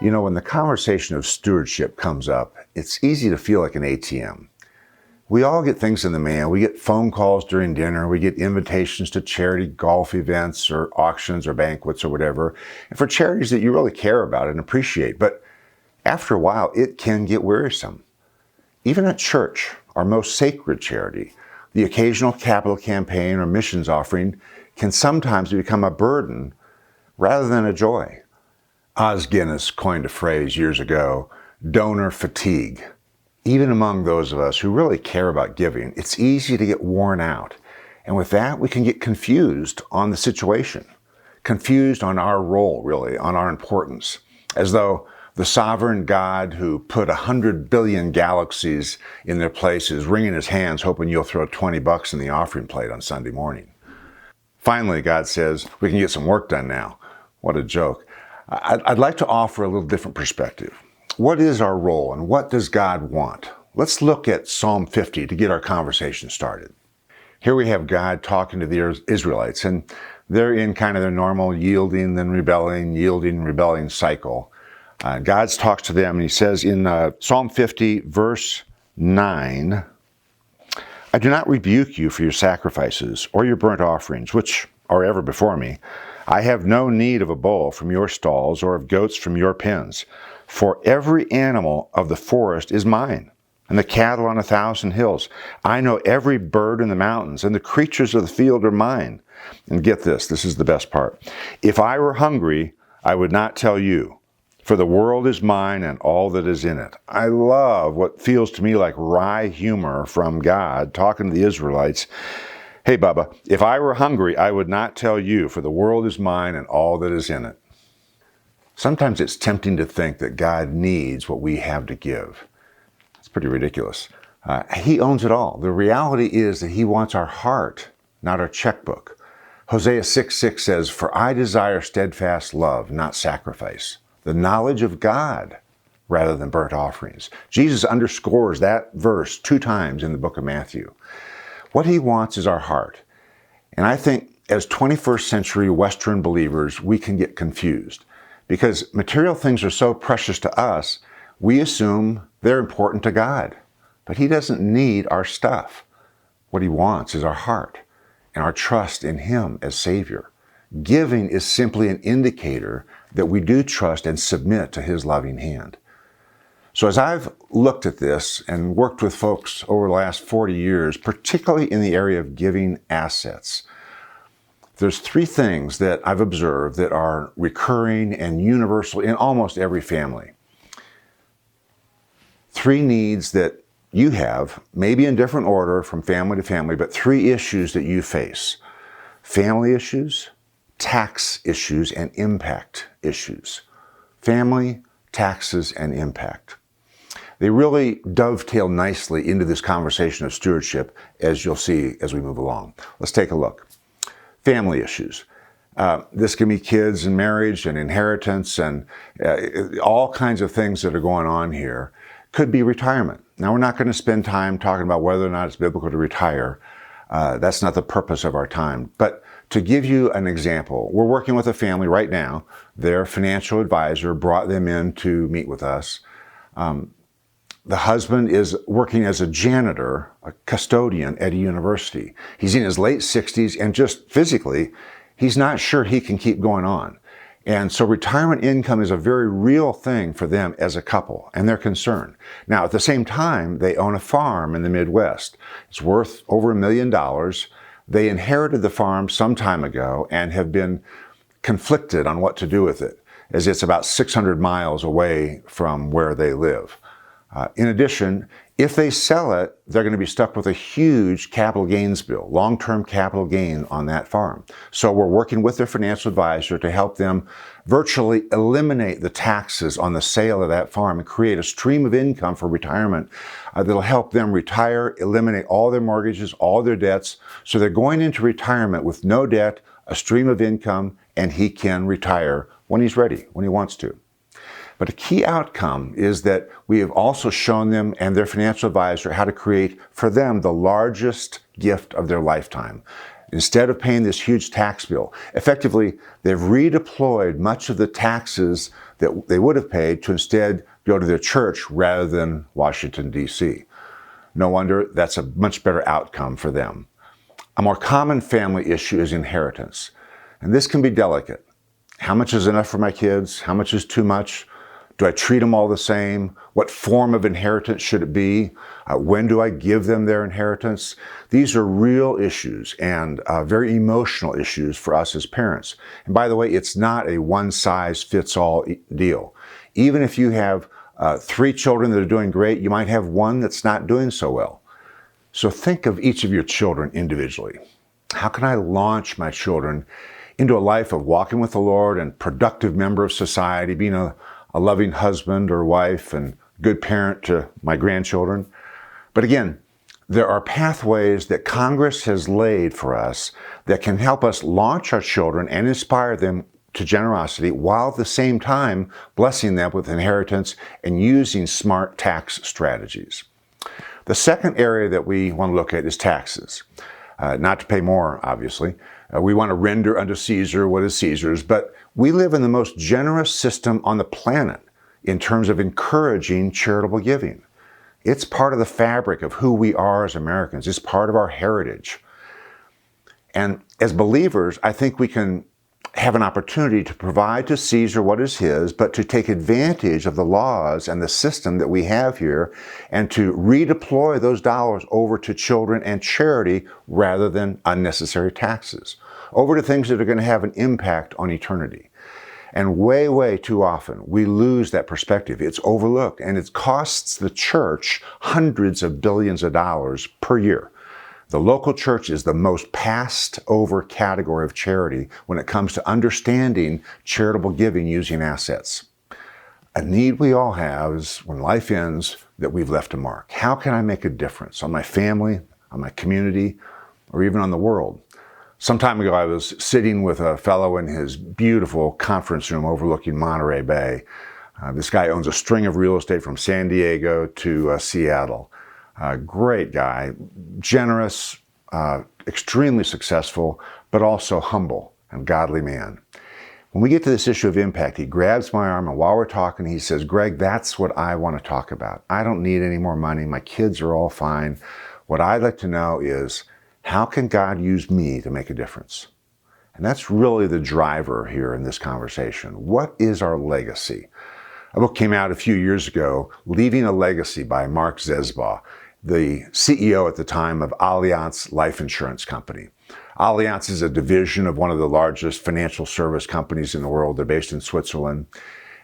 You know, when the conversation of stewardship comes up, it's easy to feel like an ATM. We all get things in the mail. We get phone calls during dinner. We get invitations to charity golf events or auctions or banquets or whatever, and for charities that you really care about and appreciate. But after a while, it can get wearisome. Even at church, our most sacred charity, the occasional capital campaign or missions offering can sometimes become a burden rather than a joy. Os Guinness coined a phrase years ago, donor fatigue. Even among those of us who really care about giving, it's easy to get worn out. And with that, we can get confused on the situation, confused on our role, really, on our importance, as though the sovereign God who put 100 billion galaxies in their place is wringing his hands hoping you'll throw $20 in the offering plate on Sunday morning. Finally, God says, we can get some work done now. What a joke. I'd like to offer a little different perspective. What is our role and what does God want? Let's look at Psalm 50 to get our conversation started. Here we have God talking to the Israelites, and they're in kind of their normal yielding, then rebelling, yielding, rebelling cycle. God talks to them and he says in Psalm 50, verse 9, I do not rebuke you for your sacrifices or your burnt offerings, which are ever before me. I have no need of a bull from your stalls or of goats from your pens. For every animal of the forest is mine, and the cattle on 1,000 hills. I know every bird in the mountains, and the creatures of the field are mine. And get this, this is the best part. If I were hungry, I would not tell you, for the world is mine and all that is in it. I love what feels to me like wry humor from God talking to the Israelites. Hey, Bubba, if I were hungry, I would not tell you, for the world is mine and all that is in it. Sometimes it's tempting to think that God needs what we have to give. It's pretty ridiculous. He owns it all. The reality is that he wants our heart, not our checkbook. Hosea 6:6 says, for I desire steadfast love, not sacrifice, the knowledge of God rather than burnt offerings. Jesus underscores that verse 2 times in the book of Matthew. What he wants is our heart. And I think as 21st century Western believers, we can get confused because material things are so precious to us, we assume they're important to God. But he doesn't need our stuff. What he wants is our heart and our trust in him as Savior. Giving is simply an indicator that we do trust and submit to his loving hand. So as I've looked at this and worked with folks over the last 40 years, particularly in the area of giving assets, there's 3 things that I've observed that are recurring and universal in almost every family. 3 needs that you have, maybe in different order from family to family, but 3 issues that you face. Family issues, tax issues, and impact issues. Family, taxes, and impact. They really dovetail nicely into this conversation of stewardship, as you'll see as we move along. Let's take a look. Family issues. This can be kids and marriage and inheritance and all kinds of things that are going on here. Could be retirement. Now, we're not going to spend time talking about whether or not it's biblical to retire. That's not the purpose of our time. But to give you an example, we're working with a family right now. Their financial advisor brought them in to meet with us. The husband is working as a janitor, a custodian at a university. He's in his late 60s and just physically, he's not sure he can keep going on. And so retirement income is a very real thing for them as a couple, and they're concerned. Now, at the same time, they own a farm in the Midwest. It's worth over $1 million. They inherited the farm some time ago and have been conflicted on what to do with it, as it's about 600 miles away from where they live. In addition, if they sell it, they're going to be stuck with a huge capital gains bill, long-term capital gain on that farm. So we're working with their financial advisor to help them virtually eliminate the taxes on the sale of that farm and create a stream of income for retirement that'll help them retire, eliminate all their mortgages, all their debts. So they're going into retirement with no debt, a stream of income, and he can retire when he's ready, when he wants to. But a key outcome is that we have also shown them and their financial advisor how to create for them the largest gift of their lifetime. Instead of paying this huge tax bill, effectively, they've redeployed much of the taxes that they would have paid to instead go to their church rather than Washington, D.C. No wonder that's a much better outcome for them. A more common family issue is inheritance, and this can be delicate. How much is enough for my kids? How much is too much? Do I treat them all the same? What form of inheritance should it be? When do I give them their inheritance? These are real issues and very emotional issues for us as parents. And by the way, it's not a one-size-fits-all deal. Even if you have 3 children that are doing great, you might have one that's not doing so well. So think of each of your children individually. How can I launch my children into a life of walking with the Lord and productive member of society, being a loving husband or wife and good parent to my grandchildren? But again, there are pathways that Congress has laid for us that can help us launch our children and inspire them to generosity while at the same time blessing them with inheritance and using smart tax strategies. The second area that we want to look at is taxes. Not to pay more, obviously. We want to render unto Caesar what is Caesar's, but we live in the most generous system on the planet in terms of encouraging charitable giving. It's part of the fabric of who we are as Americans. It's part of our heritage. And as believers, I think we can have an opportunity to provide to Caesar what is his, but to take advantage of the laws and the system that we have here and to redeploy those dollars over to children and charity rather than unnecessary taxes, over to things that are going to have an impact on eternity. And way, way too often, we lose that perspective. It's overlooked, and it costs the church hundreds of billions of dollars per year. The local church is the most passed over category of charity when it comes to understanding charitable giving using assets. A need we all have is when life ends that we've left a mark. How can I make a difference on my family, on my community, or even on the world? Some time ago, I was sitting with a fellow in his beautiful conference room overlooking Monterey Bay. This guy owns a string of real estate from San Diego to Seattle. Great guy, generous, extremely successful, but also humble and godly man. When we get to this issue of impact, he grabs my arm, and while we're talking, he says, "Greg, that's what I want to talk about. I don't need any more money. My kids are all fine. What I'd like to know is, how can God use me to make a difference?" And that's really the driver here in this conversation. What is our legacy? A book came out a few years ago, Leaving a Legacy by Mark Zesbaugh, the CEO at the time of Allianz Life Insurance Company. Allianz is a division of one of the largest financial service companies in the world. They're based in Switzerland.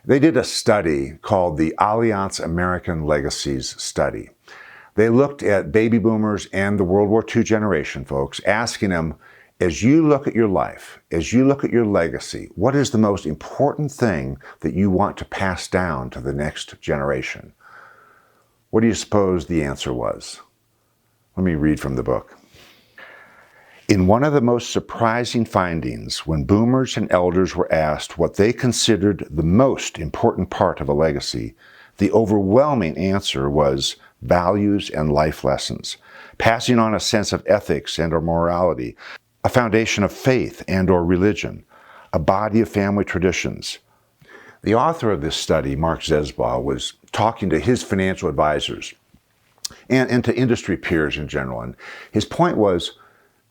They did a study called the Allianz American Legacies Study. They looked at baby boomers and the World War II generation folks, asking them, as you look at your life, as you look at your legacy, what is the most important thing that you want to pass down to the next generation? What do you suppose the answer was? Let me read from the book. In one of the most surprising findings, when boomers and elders were asked what they considered the most important part of a legacy, the overwhelming answer was values and life lessons, passing on a sense of ethics and or morality, a foundation of faith and or religion, a body of family traditions. The author of this study, Mark Zesbaugh, was talking to his financial advisors and to industry peers in general. And his point was,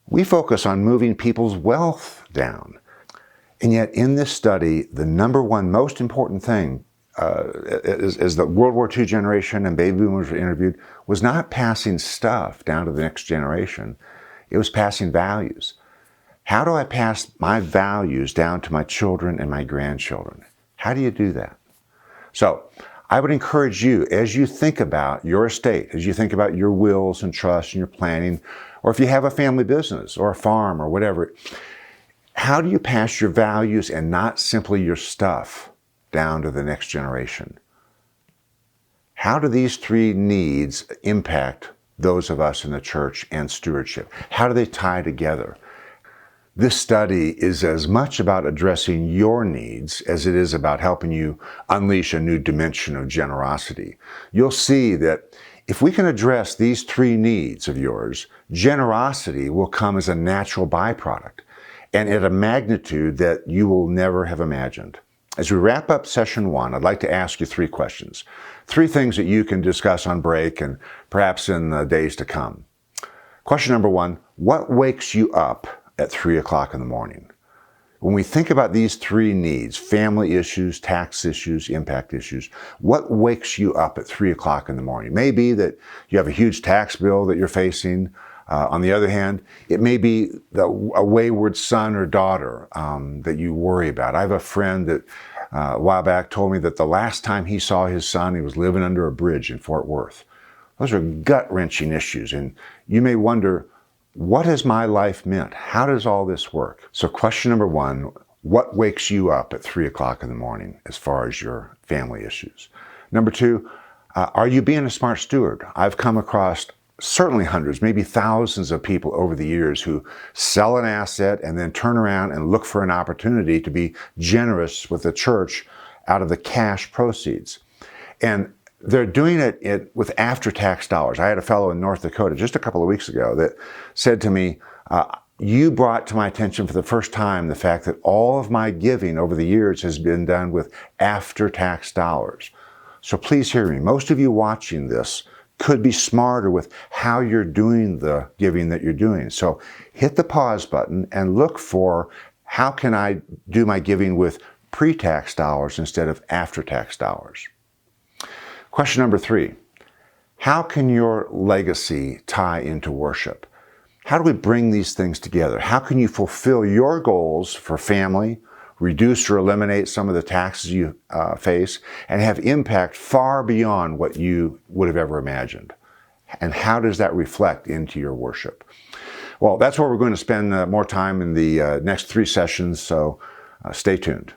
we focus on moving people's wealth down. And yet in this study, the number one most important thing as the World War II generation and baby boomers were interviewed, was not passing stuff down to the next generation. It was passing values. How do I pass my values down to my children and my grandchildren? How do you do that? So I would encourage you, as you think about your estate, as you think about your wills and trusts and your planning, or if you have a family business or a farm or whatever, how do you pass your values and not simply your stuff down to the next generation? How do these 3 needs impact those of us in the church and stewardship? How do they tie together? This study is as much about addressing your needs as it is about helping you unleash a new dimension of generosity. You'll see that If we can address these three needs of yours, generosity will come as a natural byproduct and at a magnitude that you will never have imagined. As we wrap up session 1, I'd like to ask you 3 questions. 3 things that you can discuss on break and perhaps in the days to come. Question number 1, what wakes you up at 3 o'clock in the morning? When we think about these 3 needs, family issues, tax issues, impact issues, what wakes you up at 3 o'clock in the morning? Maybe that you have a huge tax bill that you're facing. On the other hand, it may be a wayward son or daughter that you worry about. I have a friend that a while back told me that the last time he saw his son, he was living under a bridge in Fort Worth. Those are gut-wrenching issues, and you may wonder, what has my life meant? How does all this work? So question number 1, what wakes you up at 3 o'clock in the morning as far as your family issues? Number 2, are you being a smart steward? I've come across certainly hundreds, maybe thousands of people over the years who sell an asset and then turn around and look for an opportunity to be generous with the church out of the cash proceeds. And they're doing it with after-tax dollars. I had a fellow in North Dakota just a couple of weeks ago that said to me, you brought to my attention for the first time the fact that all of my giving over the years has been done with after-tax dollars. So please hear me. Most of you watching this could be smarter with how you're doing the giving that you're doing. So hit the pause button and look for how can I do my giving with pre-tax dollars instead of after-tax dollars. Question number 3, how can your legacy tie into worship? How do we bring these things together? How can you fulfill your goals for family, reduce or eliminate some of the taxes you face, and have impact far beyond what you would have ever imagined? And how does that reflect into your worship? Well, that's where we're going to spend more time in the next 3 sessions, so stay tuned.